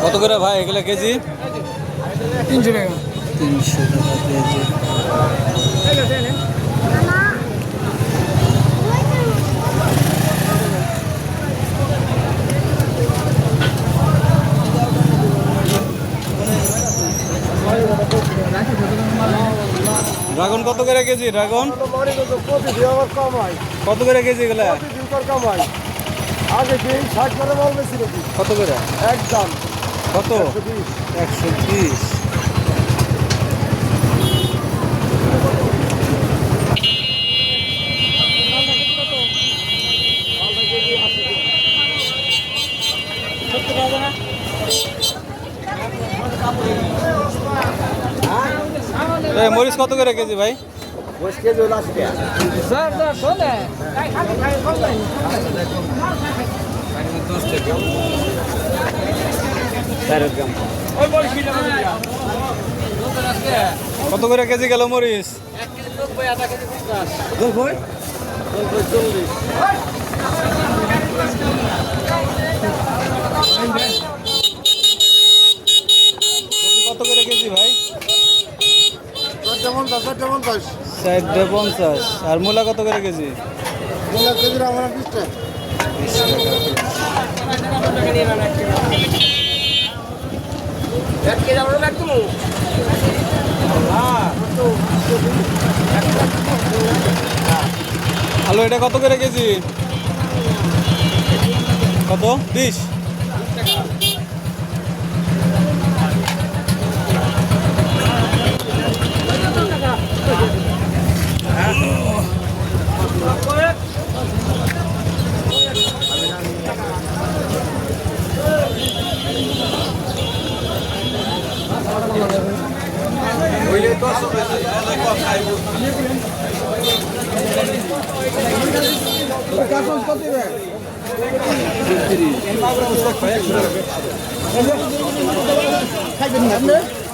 কত করে ভাই এগুলো কেজি? 300 টাকা। 300 টাকা কেজি। ড্রাগন কত করে কেজি? ড্রাগন কত করে কেজি এগুলা? আগে 60 করে বল বেশি নাকি? কত করে? একদম কত? 120। মরিচ কত করে কেজি ভাই? কত করে কেজি গেল মরিচ? কত করে কেজি ভাই? 450। আর মূলা কত করে কেজি? আলু এটা কত করে কেজি? কত? 20।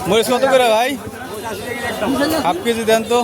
মরিচ কত করে ভাই? হাফ কেজি দেন তো।